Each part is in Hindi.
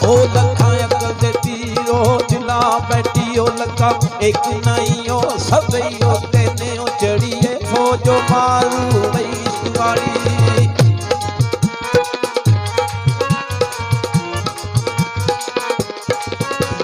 ओ लखा अकल दे तीरो जिला बैठी ओ लखा एक नहीं ओ सब ओ तेने ओ चढ़िए फौजो मारू इश्क वाली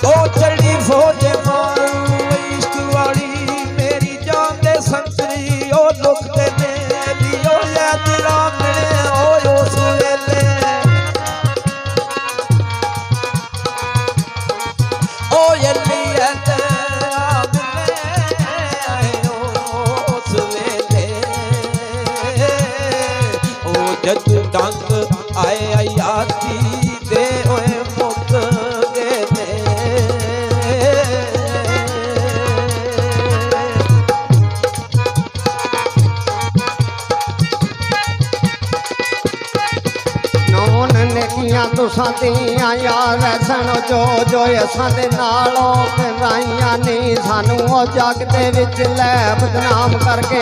ओ चढ़ी फौज मारू इश्क वाली मेरी जान दे संतरी ओ लुक देने लियो याद रामने ओ सुवेले ओ यली याद रामने ओ सुवेले ओ जद डंग आए आयाती दे ओए मुक तुसां दियां यार सन जो जो असां दे नालों कराइयां नी सानू ओ जग दे विच लै बदनाम करके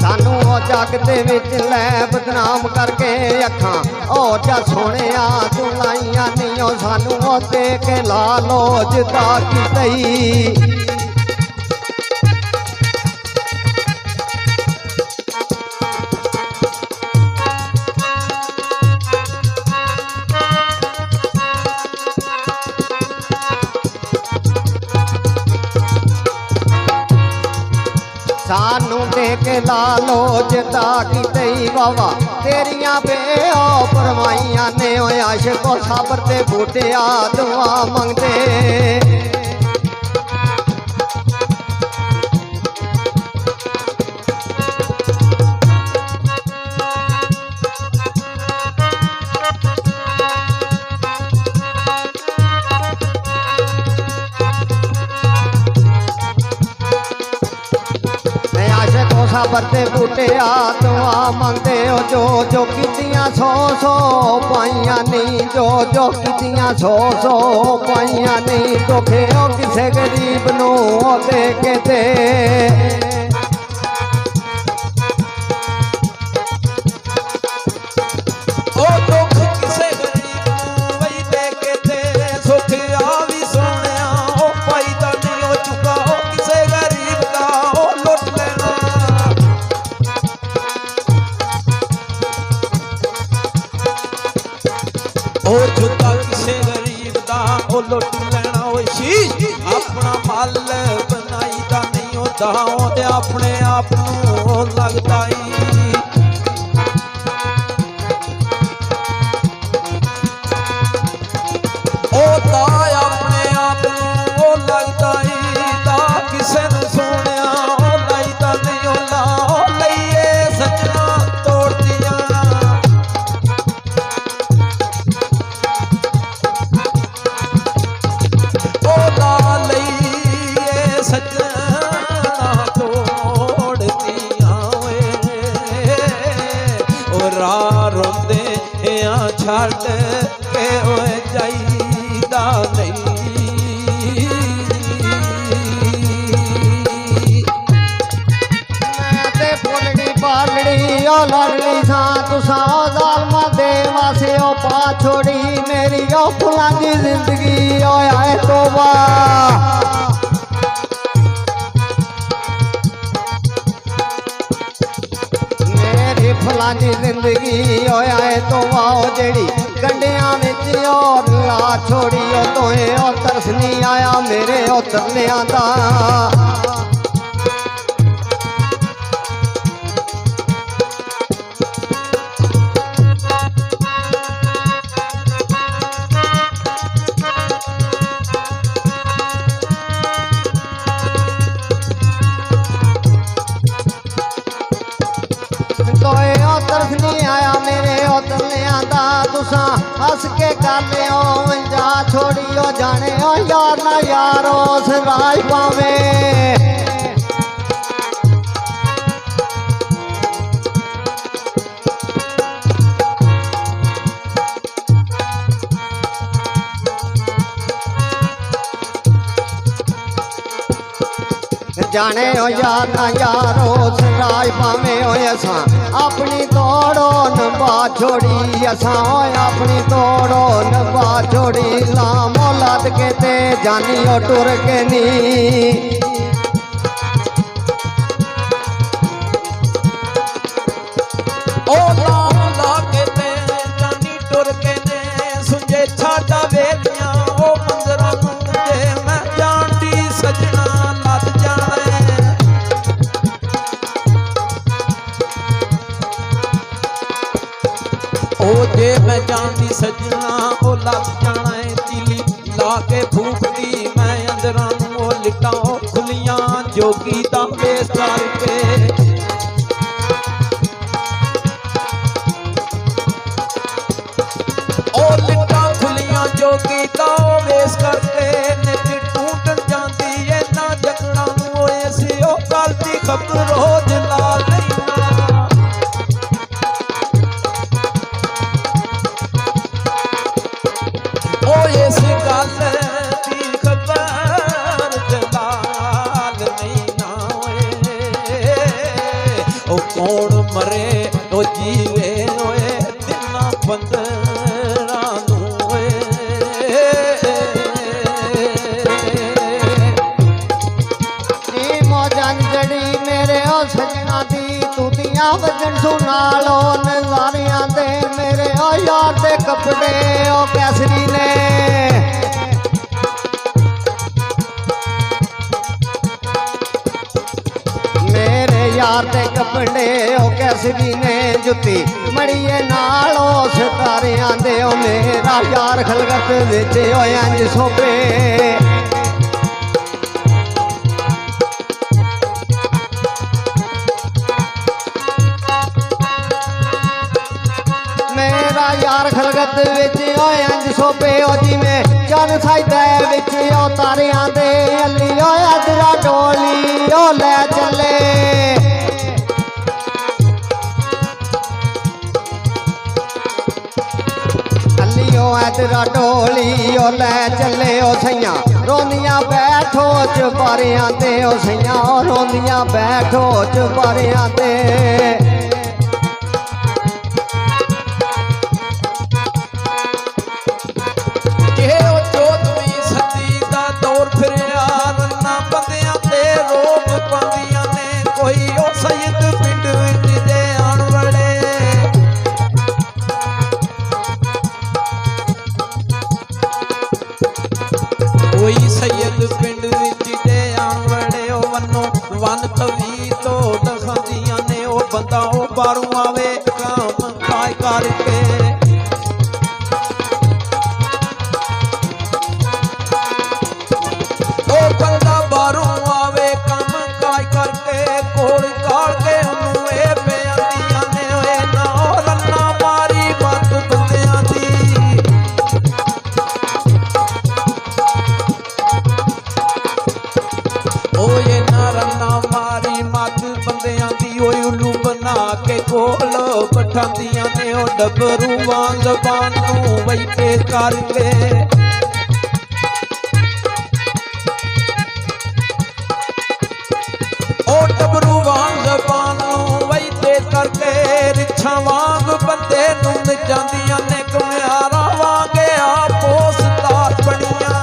सानू ओ जग दे विच लै बदनाम करके अखां ओ जा सोहणिया तू लाइयां नी ओ सानू ओ दे के लालो जिदा कीती सानू दे के लालो जिदा की बाबा तेरिया बेओ परवाइया ने आशिको साबर ते बूटिया दुआ मंगते बरते बूटे दुआ मंगते हो जो कीतियां सौ पाइया नहीं जो कीतियां सौ पाइया नहीं दुखे हो किसे गरीब नू दे के दे ओ दुख किसे गरीब नू वही दे के दे सुख आवी सोहणिया ओ फायदा नहीं हो चुका ओ किसे गरीब दा ओ लुट लेना ओ जुदा किसे गरीब दा ओ लुट लेना ओ शीश अपना मल बनाई दा नहीं होता ओदे अपने आप नू लगदा ही ओ ता अपने आप नू लगदा ही ता किसे नू सोहणिया ओ लाईदा नहीं ओ ला लईए सजना तोड़ दिया सजना तोड़ दिया रोंदे छड़ के जाईदा नहीं ते फुलड़ी पालड़ी ओ लड़ड़ी सा तुसा जालमा दे वासे ओ पा छोड़ी मेरी ओ फुलां दी जिंदगी ओ आए तौबा फुलां दी जिंदगी होया है तो आओ जेड़ी गंडियां विच और ला छोड़ी ओ तोहे ओ तरस नहीं आया मेरे ओ तरलियां दा तरस नहीं आया मेरे उतलिया दा तुसा हस के गाले जा छोड़ियो जाने ओ यार ना यारो राज पावे जाने हो यार ना यारो सराज पावे हो असा अपनी तोड़ो नबा छोड़ी असा हो अपनी तोड़ो नबा छोड़ी ला मौलाद के ते जानी हो टुर के नी ओ नाम ला के ते जानी टुर के ने सुंजे छाड़ा वेलियां ओ मंदरां नूं जे मैं जानदी सजना लद जाने ओ जे मैं जानदी सजना ओ लद जाना है तिली ला के फूकदी मैं अंदरां नूं ओ लिटां खुलियां जोगी दा बेस करके जोगी दा वेस करके नित टूटन जाती है ना जगना होए सी ओ गल दी खबर रोज ला लेना ओ इस गल दी खबर जलाल नहीं ना होए ओ कौन मरे ओ जीवे होए दिना बंद सजना दी तूतियां वजन सुनालो नजारियां दे मेरे ओ यार दे कपड़े ओ कैसरी ने मेरे यार दे कपड़े ओ कैसरी ने जुत्ती मड़िए नाल ओ सितारियां दे ओ मेरा यार खलगत विच ओ इंज सोपे यार खलगत विच ओ इंज सोपे ओ जिवें चन साइदा विच ओ तारियां दे अली ओ अदरा डोली ओ ले चले अली ओ अदरा डोली ओ ले चले ओ सैयां रोंदियां बैठो चुबारियां ते ओ सैयां रोंदियां बैठो चुबारियां ते पिंड विच दे आन वड़े ओ वनो वन तवी तो दखांदियां ने ओ बंदा ओ बाहरों आवे काम काय करके ओ बंदा बाहरों आवे काम काय करके कोल काल के ओनू ए पियांदियां ने ओए ना रन्ना मारी मत बंदियां दी मारी मत बंदियां दी ओए उल्लू बना के कोल पठांदियां ने ओ डबरू वांग जबान नूं वैते करके ओ डबरू वांग जबान नूं वैते करके रिछां वांग बंदे नूं जांदियां ने कमियारा वांगे आपो सतार बणियां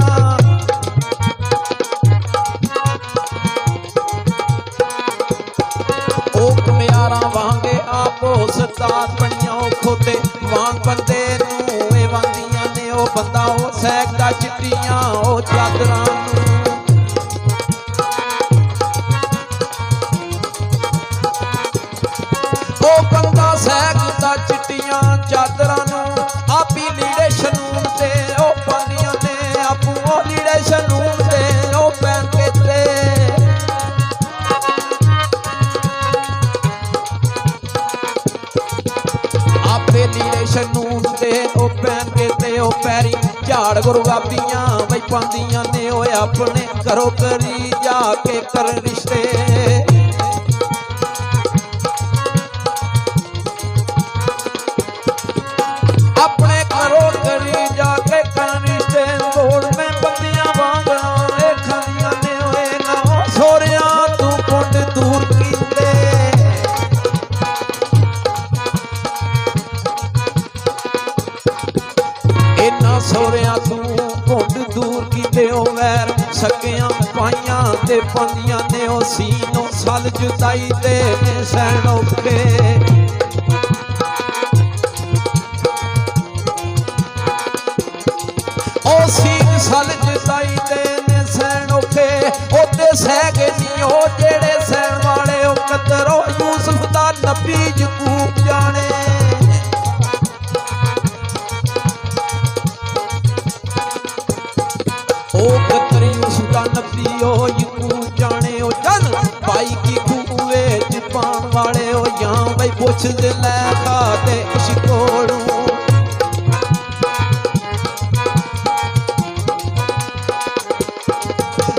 वांगे आपो सतार बणियां खोते वांग बंदे नूं ए वांदियां ने ओ बंदा ओ सैकदा चिट्टियां ओ चादरां नूं ओ बंदा सैकदा चिट्टियां चादरां नूं आपी लीड़े शनून ते ओ पांदियां ने आपू ओ लीड़े शनून ते ओ पैन के ते लीड़े शनून दे ओ पैन के ते ओ पैरी झाड़ गुरबाबियां वही पांदियां ने ओ अपने घरों करी जाके कर रिश्ते अपने घरों करी जाके कर रिश्ते दौड़ में बंदियां वांगना खानियां ने ओए ना सोरिया तू ਸਕਿਆਂ ਪਾਈਆਂ ਤੇ ਪਾਉਂਦੀਆਂ ਨੇ ਉਹ ਸੀਨੋਂ ਸਲ ਜੁਦਾਈ ਦੇ ਨੇ ਸਹਿਣ ਔਖੇ ਉਹ ਸੀਨ ਸਲ ਜੁਦਾਈ ਦੇ ਨੇ ਸਹਿਣ ਔਖੇ ਉਹਦੇ ਸਹਿ ਗਏ ਨੀ ਉਹ ਜਿਹੜੇ ਸਹਿਣ ਵਾਲੇ ਉਹ ਕਦਰੋ ਯੂਸਫ ਦਾ ਨਬੀ ਯਕੂਬ ਜਾਣੇ ਯੂਸਫ ਦਾ ਨਬੀ ਉਹ ਯਕੂਬ ਜਾਣੇ ਉਹ ਜਨ ਭਾਈ ਕੀ ਖੂਏ ਚ ਪਾਉਣ ਵਾਲੇ ਉਹ ਜਾਂ ਬਈ ਪੁੱਛਦੇ ਲੈ ਖਾਤੇ ਇਸ਼ਕੋੜੂ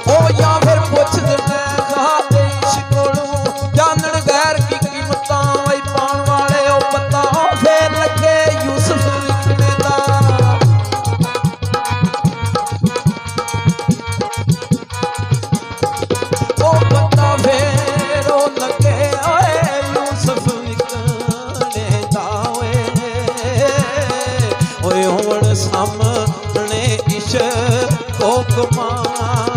ਉਹ ਜਾਂ ਫਿਰ ਪੁੱਛਦੇ ਲੈ ਖਾਤੇ ਇਸ਼ਕੋੜੂ ਜਾਣਨ ਗੈਰ ਕੀ ਕੀਮਤਾਂ ਬਈ ਪਾਉਣ ਵਾਲੇ ਉਹ ਪਤਾ ਫੇਰ ਲੱਗੇ ਯੂਸਫ ਵਿਕਣੇ ਦਾ ਸਾਹਮਣੇ ਇਸ਼ਕ ਕੋ ਕਮਾਂ